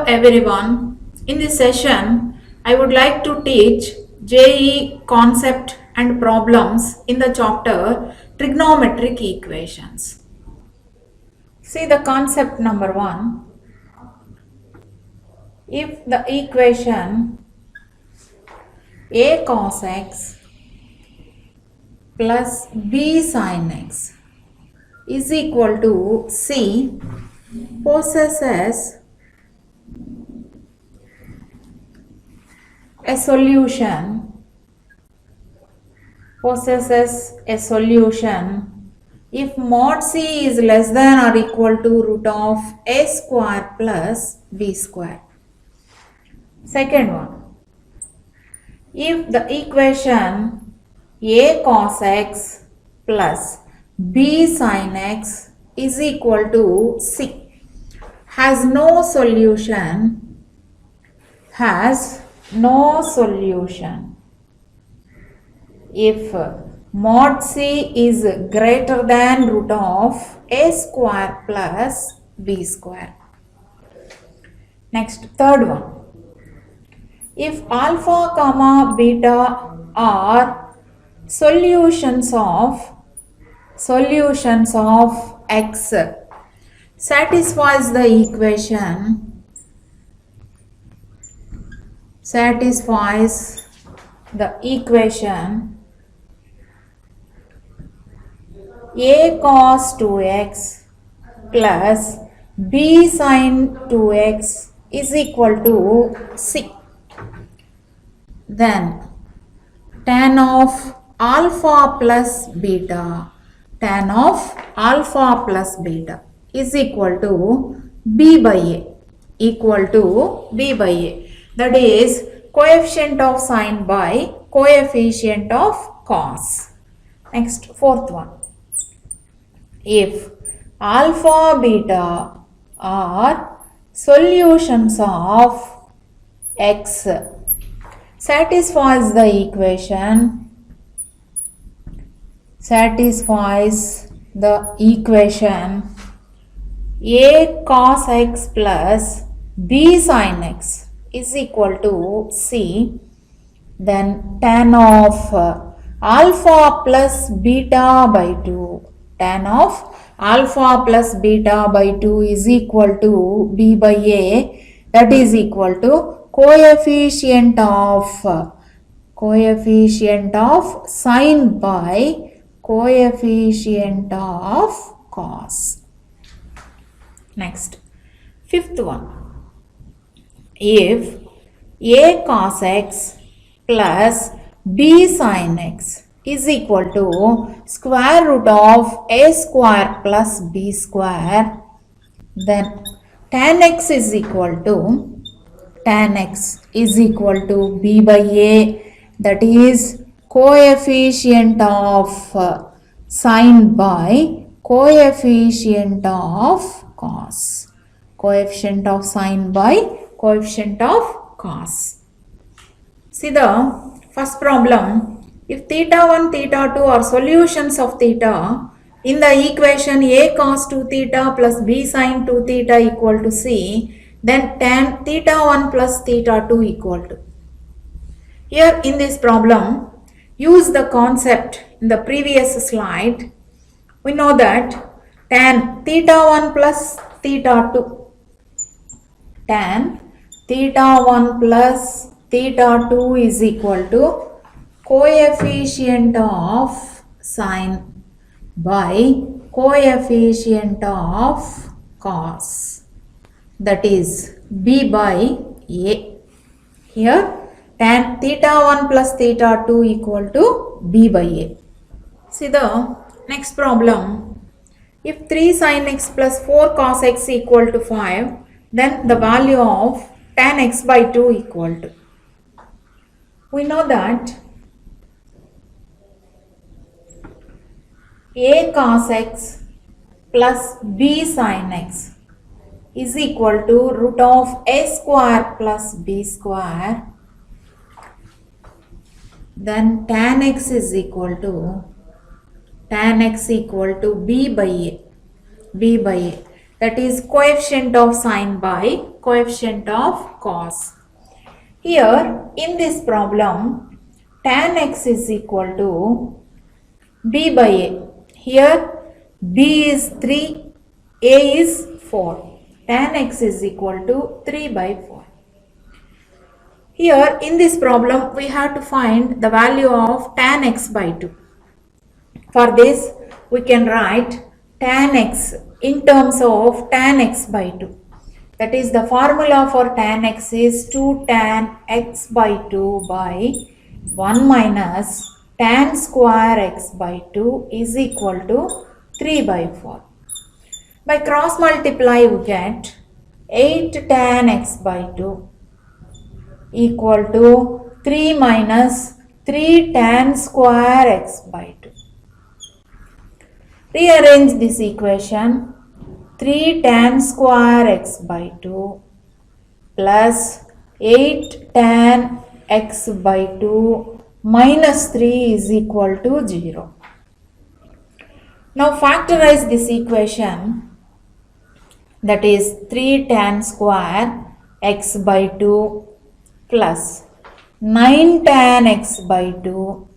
everyone. In this session, I would like to teach JE concept and problems in the chapter trigonometric equations. See the concept number 1. If the equation a cos x plus b sin x is equal to c possesses a solution if mod c is less than or equal to root of a square plus b square. Second one, if the equation a cos x plus b sin x is equal to c has no solution if mod c is greater than root of a square plus b square. Next, third one, if alpha comma beta are solutions of x satisfies the equation a cos 2x plus b sin 2x is equal to c, then tan of alpha plus beta is equal to b by a, that is coefficient of sine by coefficient of cos. Next, fourth one, if alpha beta are solutions of x satisfies the equation a cos x plus b sin x is equal to c, then tan of alpha plus beta by 2 is equal to b by a, that is equal to coefficient of sine by coefficient of cos. Next, fifth one, if a cos x plus b sin x is equal to square root of a square plus b square, then tan x is equal to b by a, that is coefficient of sine by coefficient of cos. See the first problem. If theta 1, theta 2 are solutions of theta in the equation a cos 2 theta plus b sin 2 theta equal to c, then tan theta 1 plus theta 2 equal to. Here in this problem, use the concept in the previous slide. We know that tan theta 1 plus theta 2, tan theta 1 plus theta 2 is equal to coefficient of sine by coefficient of cos, that is b by a. Here tan theta 1 plus theta 2 equal to b by a. See the next problem. If 3 sin x plus 4 cos x equal to 5, then the value of tan x by 2 equal to. We know that a cos x plus b sin x is equal to root of a square plus b square, then tan x equal to b by a. that is coefficient of sine by coefficient of cos. Here in this problem, tan x is equal to b by a. Here b is 3, a is 4. Tan x is equal to 3 by 4. Here in this problem, we have to find the value of tan x by 2. For this, we can write tan x in terms of tan x by 2. That is, the formula for tan x is 2 tan x by 2 by 1 minus tan square x by 2 is equal to 3 by 4. By cross multiply, we get 8 tan x by 2 equal to 3 minus 3 tan square x by 2. Rearrange this equation. 3 tan square x by 2 plus 8 tan x by 2 minus 3 is equal to 0. Now factorize this equation, that is 3 tan square x by 2 plus 9 tan x by 2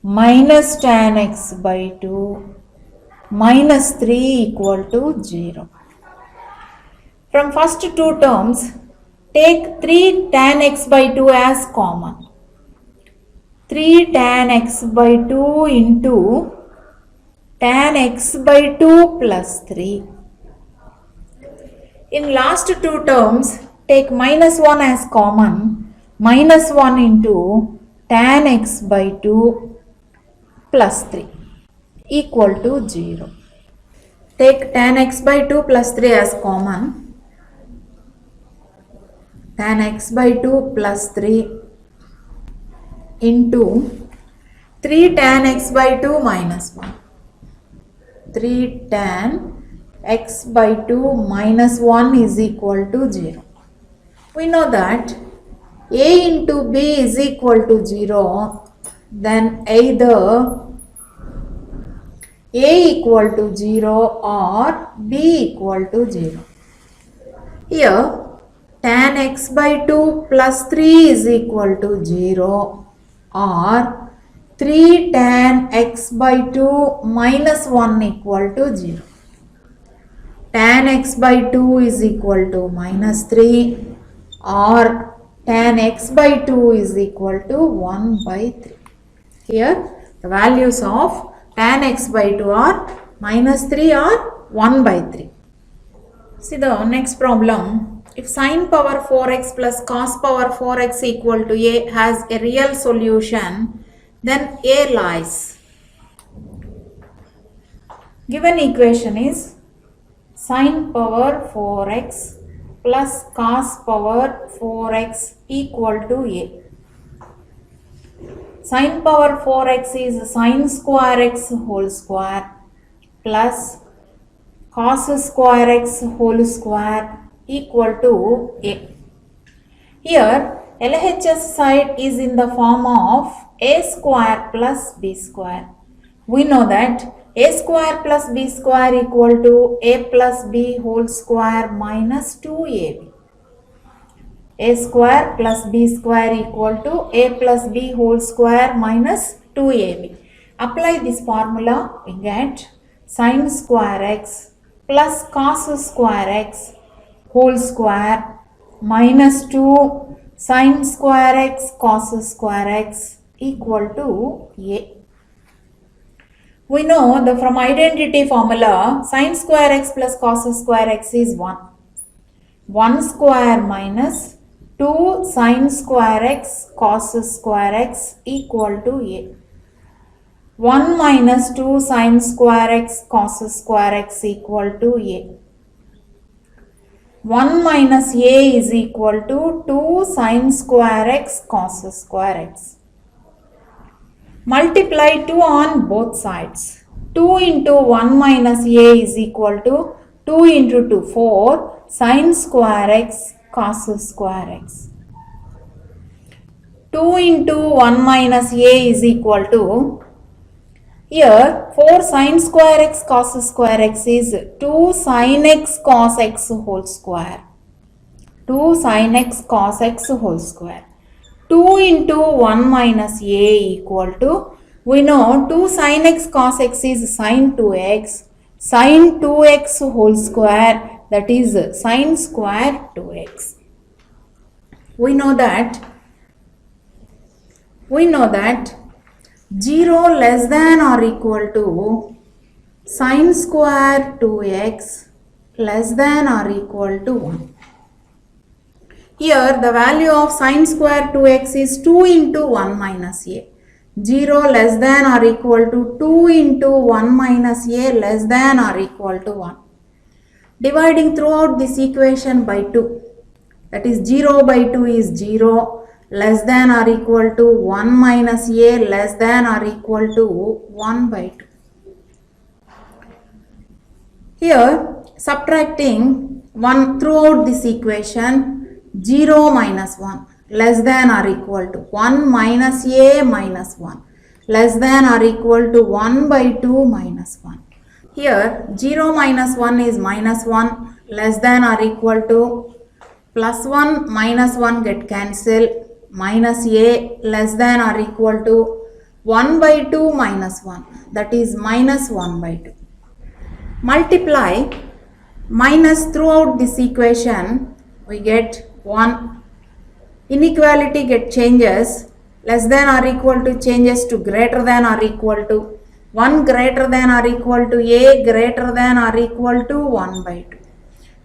minus tan x by 2 minus 3 equal to 0. From first two terms, take 3 tan x by 2 as common. 3 tan x by 2 into tan x by 2 plus 3. In last two terms, take minus 1 as common. Minus 1 into tan x by 2 plus 3 equal to 0. Take tan x by 2 plus 3 as common. Tan x by 2 plus 3 into 3 tan x by 2 minus 1. 3 tan x by 2 minus 1 is equal to 0. We know that a into b is equal to 0, then either a equal to 0 or b equal to 0. Here tan x by 2 plus 3 is equal to 0 or 3 tan x by 2 minus 1 equal to 0. Tan x by 2 is equal to minus 3 or tan x by 2 is equal to 1 by 3. Here the values of tan x by 2 are minus 3 or 1 by 3. See the next problem. If sine power 4x plus cos power 4x equal to a has a real solution, then a lies. Given equation is sine power 4x plus cos power 4x equal to a. Sine power 4x is sine square x whole square plus cos square x whole square equal to a. Here LHS side is in the form of a square plus b square. We know that a square plus b square equal to a plus b whole square minus 2ab. A square plus b square equal to a plus b whole square minus 2ab. Apply this formula, we get sine square x plus cos square x whole square minus 2 sine square x cos square x equal to a. We know that from identity formula, sine square x plus cos square x is 1. 1 square minus 2 sine square x cos square x equal to a. 1 minus 2 sine square x cos square x equal to a. 1 minus a is equal to 2 sine square x cos square x. Multiply 2 on both sides. 2 into 1 minus a is equal to 2 into 2, 4 sine square x cos square x. 2 into 1 minus a is equal to Here 4 sin square x cos square x is 2 sin x cos x whole square. 2 sin x cos x whole square. 2 into 1 minus a equal to, we know 2 sin x cos x is sin 2x. Sin 2x whole square, that is sin square 2x. We know that 0 less than or equal to sin square 2x less than or equal to 1. Here the value of sin square 2x is 2 into 1 minus a. 0 less than or equal to 2 into 1 minus a less than or equal to 1. Dividing throughout this equation by 2. That is 0 by 2 is 0, less than or equal to 1 minus a less than or equal to 1 by 2. Here subtracting 1 throughout this equation, 0 minus 1 less than or equal to 1 minus a minus 1 less than or equal to 1 by 2 minus 1. Here 0 minus 1 is minus 1 less than or equal to plus 1 minus 1 get cancelled, minus a less than or equal to 1 by 2 minus 1, that is minus 1 by 2. Multiply minus throughout this equation, we get 1. Inequality get changes, less than or equal to changes to greater than or equal to 1 greater than or equal to a greater than or equal to 1 by 2.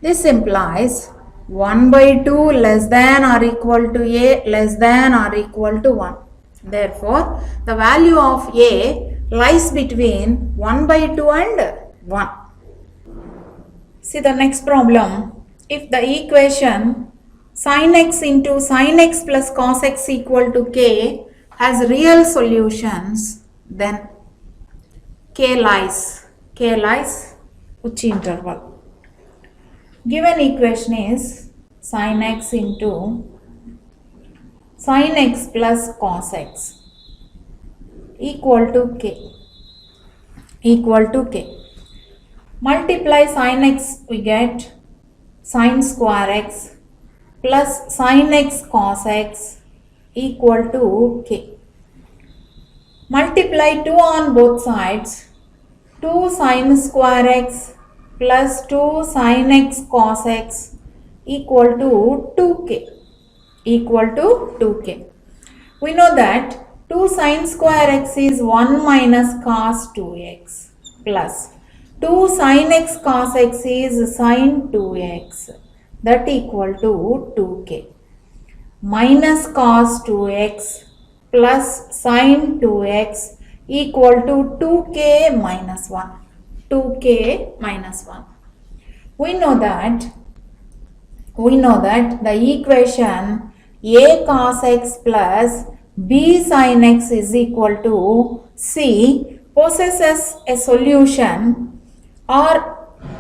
This implies 1 by 2 less than or equal to a less than or equal to 1. Therefore, the value of a lies between 1 by 2 and 1. See the next problem. If the equation sin x into sin x plus cos x equal to k has real solutions, then k lies which interval? Given equation is sin x into sin x plus cos x equal to k. Multiply sin x, we get sin square x plus sin x cos x equal to k. Multiply 2 on both sides, 2 sin square x plus 2 sin x cos x equal to 2k. We know that 2 sin square x is 1 minus cos 2x plus 2 sin x cos x is sin 2x, that equal to 2k, minus cos 2x plus sin 2x equal to 2k minus 1. We know that the equation a cos x plus b sin x is equal to c possesses a solution or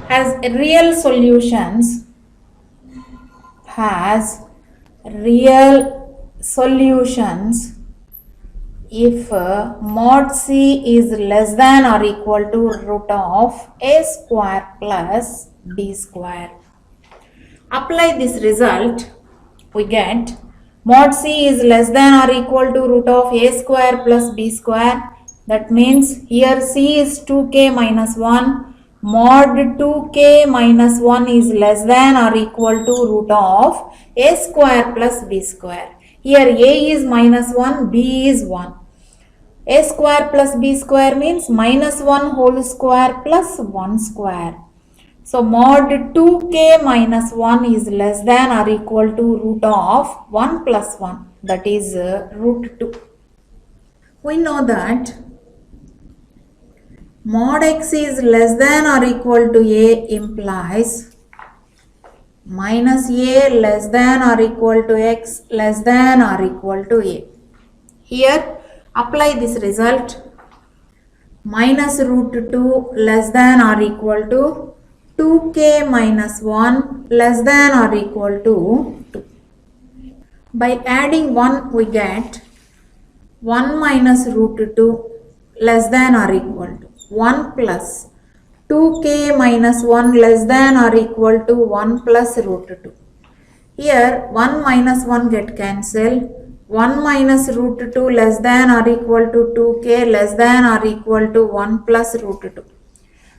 has real solutions, if mod c is less than or equal to root of a square plus b square. Apply this result, we get mod c is less than or equal to root of a square plus b square. That means here c is 2k minus 1, mod 2k minus 1 is less than or equal to root of a square plus b square. Here a is minus 1, b is 1. A square plus b square means minus 1 whole square plus 1 square. So mod 2k minus 1 is less than or equal to root of 1 plus 1, that is root 2. We know that mod x is less than or equal to a implies minus a less than or equal to x less than or equal to a. Here apply this result, minus root 2 less than or equal to 2k minus 1 less than or equal to 2. By adding 1 we get 1 minus root 2 less than or equal to 1 plus 2k minus 1 less than or equal to 1 plus root 2. Here 1 minus 1 get cancelled. 1 minus root 2 less than or equal to 2k less than or equal to 1 plus root 2.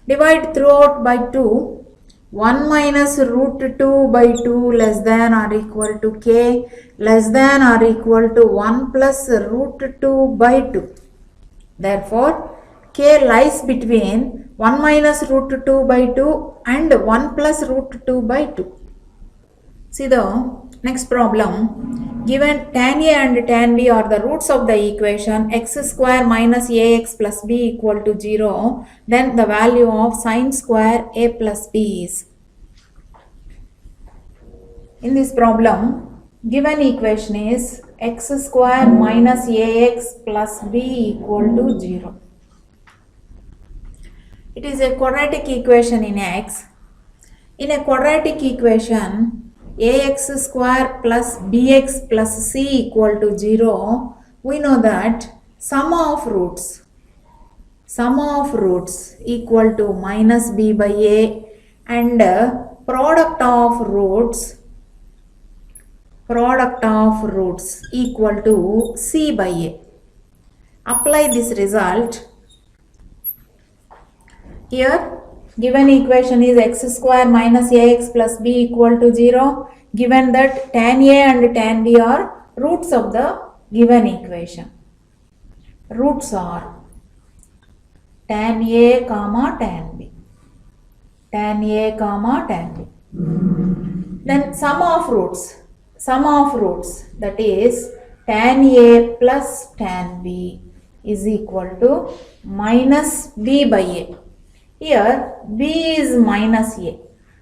Divide throughout by 2. 1 minus root 2 by 2 less than or equal to k less than or equal to 1 plus root 2 by 2. Therefore, k lies between 1 minus root 2 by 2 and 1 plus root 2 by 2. See the next problem. Given tan a and tan b are the roots of the equation x square minus ax plus b equal to 0, then the value of sine square a plus b is. In this problem, given equation is x square minus ax plus b equal to 0. It is a quadratic equation in x. In a quadratic equation, ax square plus bx plus c equal to 0, we know that sum of roots equal to minus b by a and product of roots equal to c by a. Apply this result. Here given equation is x square minus ax plus b equal to 0. Given that tan a and tan b are roots of the given equation. Roots are tan a comma tan b. Tan a comma tan b. Then sum of roots that is tan a plus tan b is equal to minus b by a. Here b is minus a.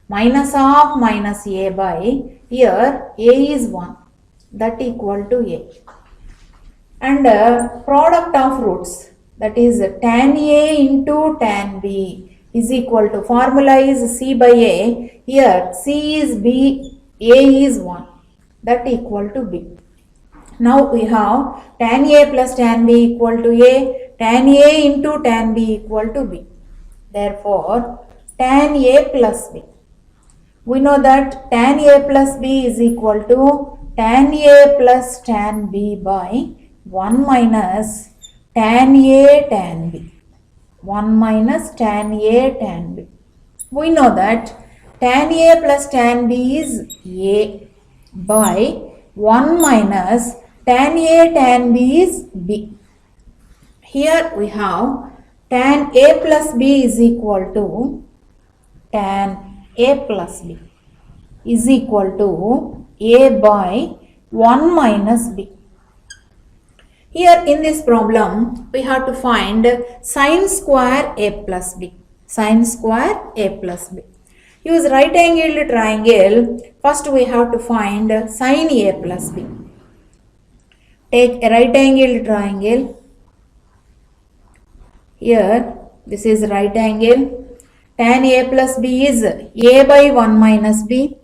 Minus of minus a by, here a is 1, that equal to a. And product of roots, that is tan a into tan b is equal to, formula is c by a. Here c is b, a is 1, that equal to b. Now we have tan a plus tan b equal to a, tan a into tan b equal to b. Therefore, tan a plus b. We know that tan a plus b is equal to tan a plus tan b by 1 minus tan a tan b. 1 minus tan a tan b. We know that tan a plus tan b is a by 1 minus tan a tan b is b. Here we have tan a plus b is equal to tan a plus b is equal to a by 1 minus b. Here in this problem, we have to find sine square a plus b. Sine square a plus b. Use right angled triangle. First we have to find sine a plus b. Take a right angled triangle. Here this is right angle. Tan a plus b is a by 1 minus b.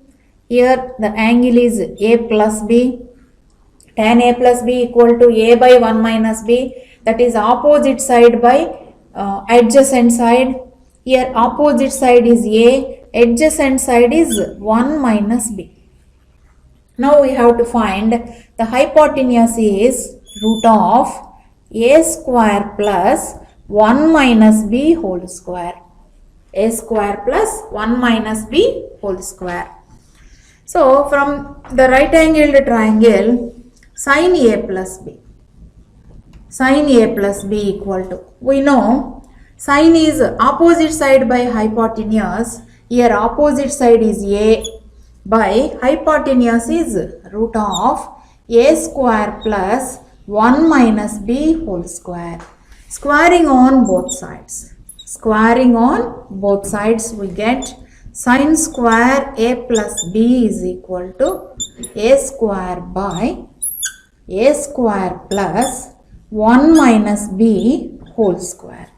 Here the angle is a plus b. Tan a plus b equal to a by 1 minus b, that is opposite side by adjacent side. Here opposite side is a, adjacent side is 1 minus b. Now we have to find the hypotenuse is root of a square plus 1 minus b whole square. A square plus 1 minus b whole square. So from the right angled triangle, sine a plus b. Sine a plus b equal to, we know sine is opposite side by hypotenuse. Here opposite side is a by hypotenuse is root of a square plus 1 minus b whole square. Squaring on both sides. Squaring on both sides, we get sine square a plus b is equal to a square by a square plus 1 minus b whole square.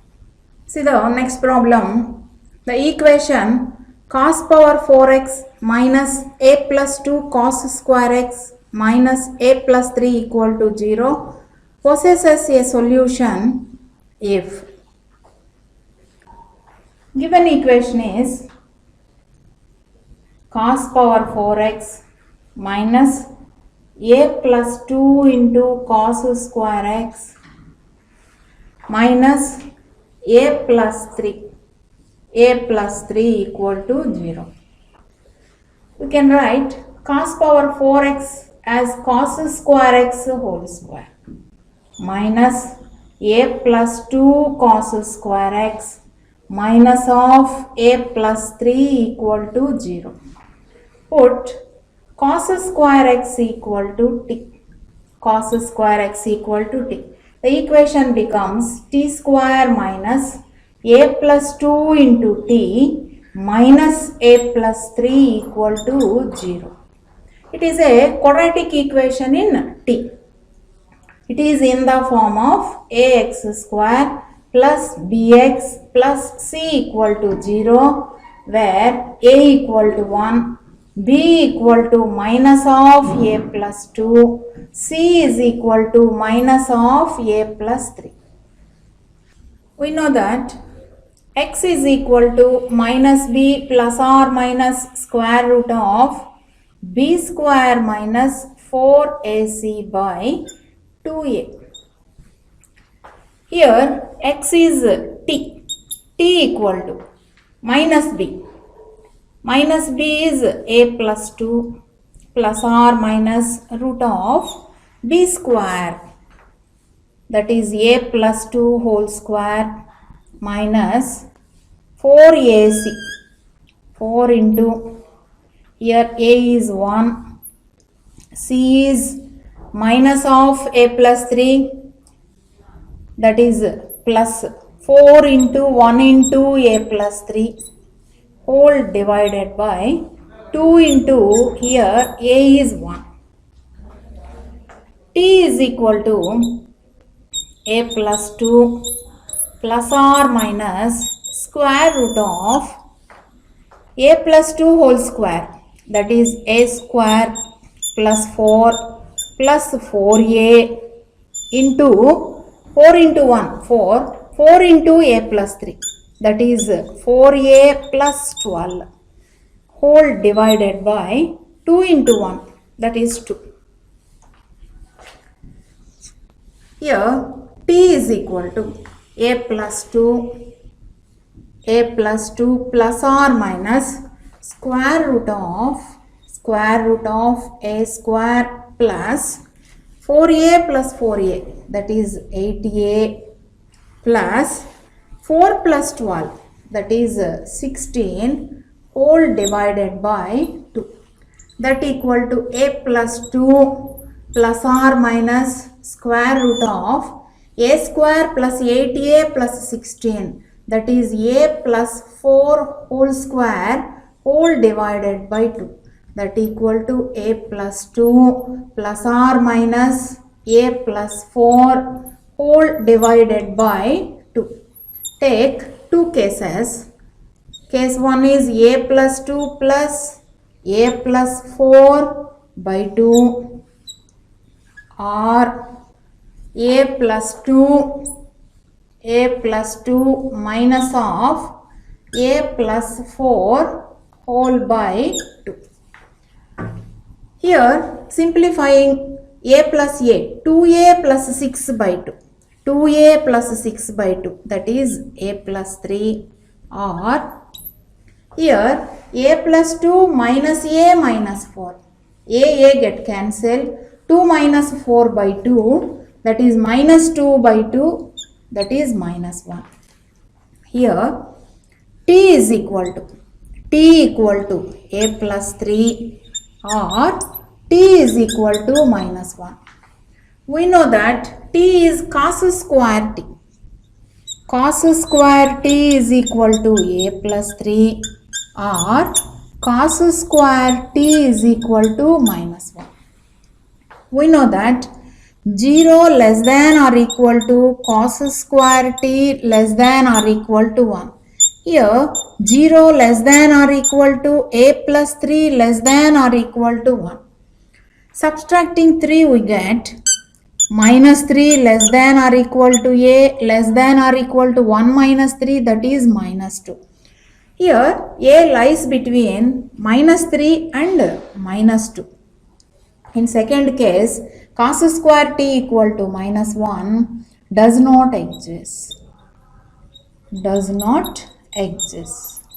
See the next problem. The equation cos power 4x minus a plus 2 cos square x minus a plus 3 equal to 0 possesses a solution if given equation is cos power 4x minus a plus 2 into cos square x minus a plus 3 equal to 0. We can write cos power 4x as cos square x whole square minus a plus 2 cos square x minus of a plus 3 equal to 0. Put cos square x equal to t. Cos square x equal to t. The equation becomes t square minus a plus 2 into t minus a plus 3 equal to 0. It is a quadratic equation in t. It is in the form of ax square plus bx plus c equal to 0, where a equal to 1, b equal to minus of a plus 2, c is equal to minus of a plus 3. We know that x is equal to minus b plus or minus square root of b square minus 4ac by 2a. Here x is t equal to minus b. Minus b is a plus 2 plus or minus root of b square, that is a plus 2 whole square minus 4ac. 4 into, here a is 1, c is minus of a plus 3, that is plus 4 into 1 into a plus 3 whole divided by 2 into, here a is 1. T is equal to a plus 2 plus or minus square root of a plus 2 whole square, that is a square plus 4 plus 4a into 4 into 1, 4 into a plus 3, that is 4a plus 12 whole divided by 2 into 1, that is 2. Here t is equal to a plus 2 plus or minus square root of a square plus 4a plus 4a, that is 8a plus 4 plus 12, that is 16 whole divided by 2, that equal to a plus 2 plus or minus square root of a square plus 8a plus 16, that is a plus 4 whole square whole divided by 2, that equal to a plus 2 plus or minus a plus 4 whole divided by 2. Take two cases. Case 1 is a plus 2 plus a plus 4 by 2, or a plus 2 minus of a plus 4 whole by 2. Here simplifying a plus a, 2a plus 6 by 2, 2a plus 6 by 2, that is a plus 3, or here a plus 2 minus a minus 4, a get cancelled, 2 minus 4 by 2, that is minus 2 by 2, that is minus 1. Here t is equal to a plus 3 or t is equal to minus 1. We know that t is cos square t. Cos square t is equal to a plus 3 or cos square t is equal to minus 1. We know that 0 less than or equal to cos square t less than or equal to 1. Here 0 less than or equal to a plus 3 less than or equal to 1. Subtracting 3 we get minus 3 less than or equal to a less than or equal to 1 minus 3, that is minus 2. Here a lies between minus 3 and minus 2. In second case, cos square t equal to minus 1 does not exist. Does not exist.